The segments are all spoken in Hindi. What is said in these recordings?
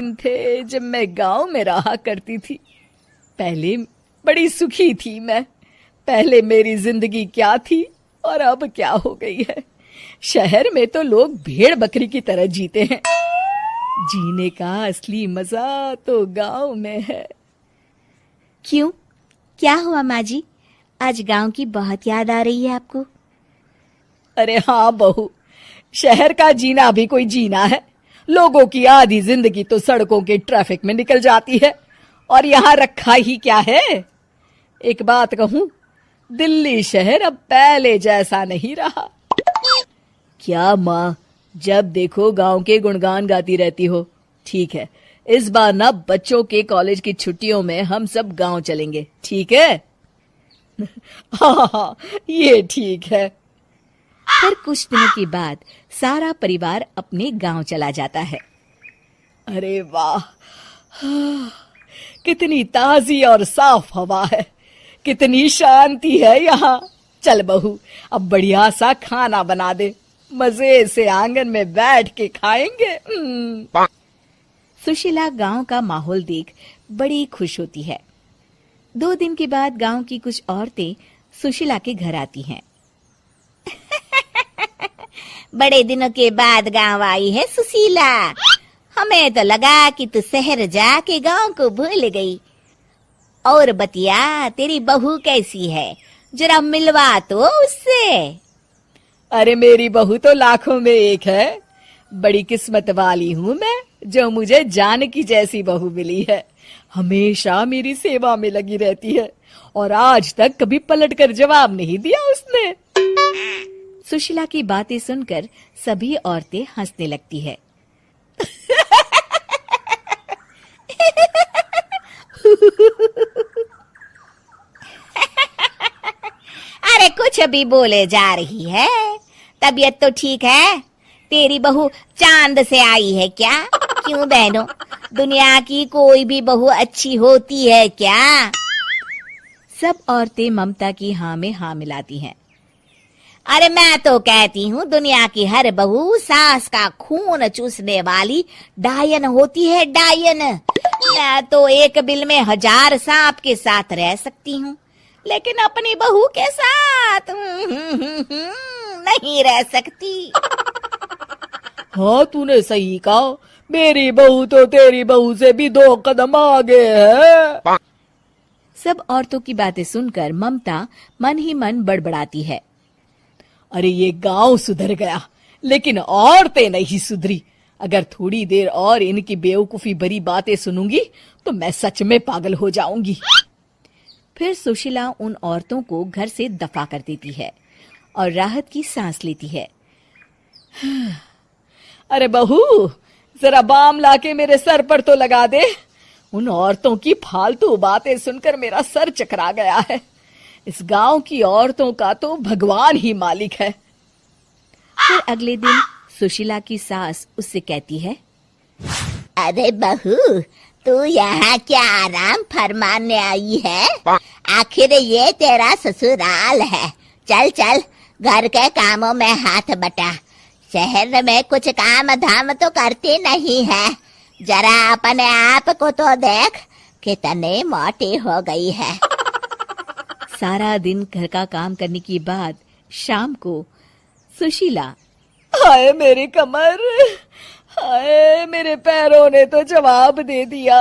दिन थे जब मैं गांव में रहा करती थी। पहले बड़ी सुखी थी मैं। पहले मेरी जिंदगी क्या थी और अब क्या हो गई है। शहर में तो लोग भेड़ बकरी की तरह जीते हैं। जीने का असली मजा तो गांव में है। क्यों, क्या हुआ माँ जी? आज गांव की बहुत याद आ रही है आपको? अरे हाँ बहू, शहर का जीना भी कोई जीना है। लोगों की आधी जिंदगी तो सड़कों के ट्रैफिक में निकल जाती है और यहाँ रखा ही क्या है। एक बात कहूं, दिल्ली शहर अब पहले जैसा नहीं रहा। क्या माँ, जब देखो गांव के गुणगान गाती रहती हो। ठीक है, इस बार ना बच्चों के कॉलेज की छुट्टियों में हम सब गांव चलेंगे, ठीक है? हाँ, ये ठीक है। फिर कुछ दिनों के बाद सारा परिवार अपने गांव चला जाता है। अरे वाह, कितनी ताजी और साफ हवा है, कितनी शांति है यहाँ। चल बहू, अब बढ़िया सा खाना बना दे, मजे से आंगन में बैठ के खाएंगे। सुशीला गांव का माहौल देख बड़ी खुश होती है। 2 दिन के बाद गांव की कुछ औरतें सुशीला के घर आती हैं। बड़े दिनों के बाद गांव आई है सुशीला। हमें तो लगा कि तू शहर जाके गांव को भूल गई। और बतिया, तेरी बहू कैसी है? जरा मिलवा तो उससे। अरे मेरी बहू तो लाखों में एक है। बड़ी किस्मत वाली हूँ मैं जो मुझे जानकी जैसी बहू मिली है। हमेशा मेरी सेवा में लगी रहती है और आज तक कभी पलटकर जवाब नहीं दिया उसने। सुशीला की बातें सुनकर सभी औरतें हंसने लगती है। अरे कुछ भी बोले जा रही है। तबीयत तो ठीक है? तेरी बहू चांद से आई है क्या? क्यों बहनों, दुनिया की कोई भी बहू अच्छी होती है क्या? सब औरतें ममता की हाँ में हाँ मिलाती हैं। अरे मैं तो कहती हूँ दुनिया की हर बहू सास का खून चूसने वाली डायन होती है, डायन। मैं तो एक बिल में 1000 सांप के साथ रह सकती हूँ, लेकिन अपनी बहू के साथ नहीं रह सकती। हाँ, तूने सही कहा। मेरी बहू तो तेरी बहू से भी 2 कदम आगे है। सब औरतों की बातें सुनकर ममता मन ही मन बड़बड़ाती है। अरे ये गांव सुधर गया, लेकिन औरतें नहीं सुधरी। अगर थोड़ी देर और इनकी बेवकूफी भरी बातें सुनूंगी तो मैं सच में पागल हो जाऊंगी। फिर सुशीला उन औरतों को घर से दफा कर देती है और राहत की सांस लेती है। अरे बहू, जरा बाम लाके मेरे सर पर तो लगा दे। उन औरतों की फालतू बातें सुनकर मेरा सर चकरा गया है। इस गांव की औरतों का तो भगवान ही मालिक है। फिर अगले दिन सुशीला की सास उससे कहती है, अरे बहू, तू यहाँ क्या आराम फरमाने आई है? आखिर ये तेरा ससुराल है। चल चल, घर के कामों में हाथ बटा। शहर में कुछ काम धाम तो करती नहीं है। जरा अपने आप को तो देख, कितनी मोटी हो गई है। सारा दिन घर का काम करने के बाद शाम को सुशीला, हाय मेरी कमर, हाय मेरे पैरों ने तो जवाब दे दिया।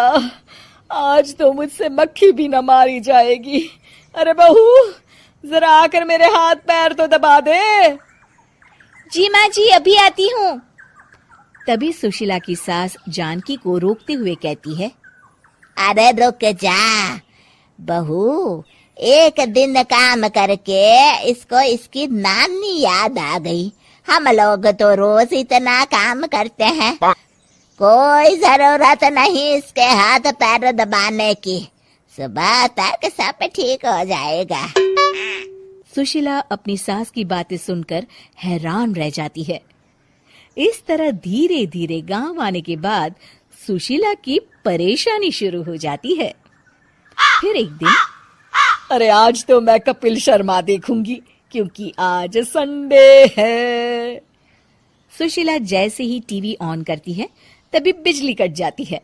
आज तो मुझसे मक्खी भी न मारी जाएगी। अरे बहू, जरा आकर मेरे हाथ पैर तो दबा दे। जी माँ जी, अभी आती हूँ। तभी सुशीला की सास जानकी को रोकते हुए कहती है, अरे रुक जा बहू, एक दिन काम करके इसको इसकी नानी याद आ गई। हम लोग तो रोज इतना काम करते हैं, कोई जरूरत नहीं इसके हाथ पैर दबाने की। सुबह तक सब ठीक हो जाएगा। सुशीला अपनी सास की बातें सुनकर हैरान रह जाती है। इस तरह धीरे धीरे गांव आने के बाद सुशीला की परेशानी शुरू हो जाती है। फिर एक दिन, अरे आज तो मैं कपिल शर्मा देखूंगी क्योंकि आज संडे है। सुशीला जैसे ही टीवी ऑन करती है तभी बिजली कट जाती है।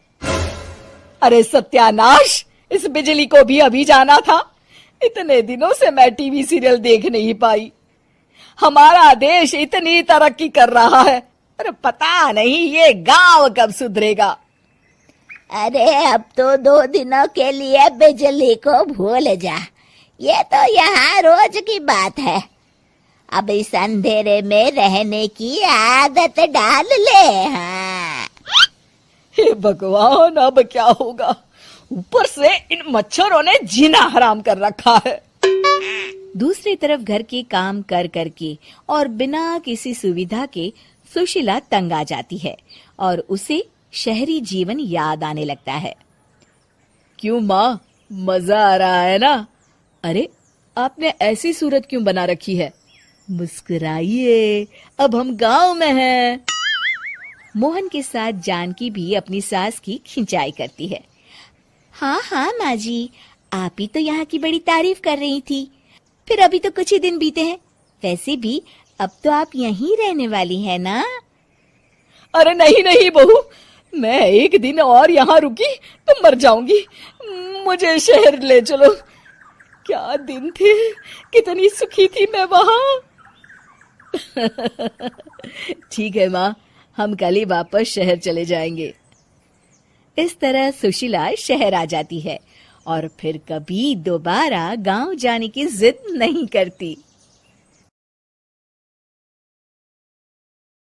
अरे सत्यानाश, इस बिजली को भी अभी जाना था। इतने दिनों से मैं टीवी सीरियल देख नहीं पाई। हमारा देश इतनी तरक्की कर रहा है, अरे पता नहीं ये गांव कब सुधरेगा। अरे अब तो 2 दिनों के लिए बिजली को भूल जा, ये तो यहाँ रोज की बात है। अब इस अंधेरे में रहने की आदत डाल ले। हाँ। हे भगवान, अब क्या होगा? ऊपर से इन मच्छरों ने जीना हराम कर रखा है। दूसरी तरफ घर के काम कर करके और बिना किसी सुविधा के सुशीला तंग आ जाती है और उसे शहरी जीवन याद आने लगता है। क्यों माँ, मजा आ रहा है ना? अरे आपने ऐसी सूरत क्यों बना रखी है? मुस्कुराइए, अब हम गांव में हैं। मोहन के साथ जानकी भी अपनी सास की खिंचाई करती है। हाँ हाँ माँ जी, आप ही तो यहाँ की बड़ी तारीफ कर रही थी। फिर अभी तो कुछ ही दिन बीते हैं, वैसे भी अब तो आप यहीं रहने वाली है ना? अरे नहीं नहीं बहू, मैं एक दिन और यहाँ रुकी तो मर जाऊंगी। मुझे शहर ले चलो। क्या दिन थे, कितनी सुखी थी मैं वहां। ठीक है माँ, हम कल ही वापस शहर चले जाएंगे। इस तरह सुशीला शहर आ जाती है और फिर कभी दोबारा गांव जाने की जिद नहीं करती।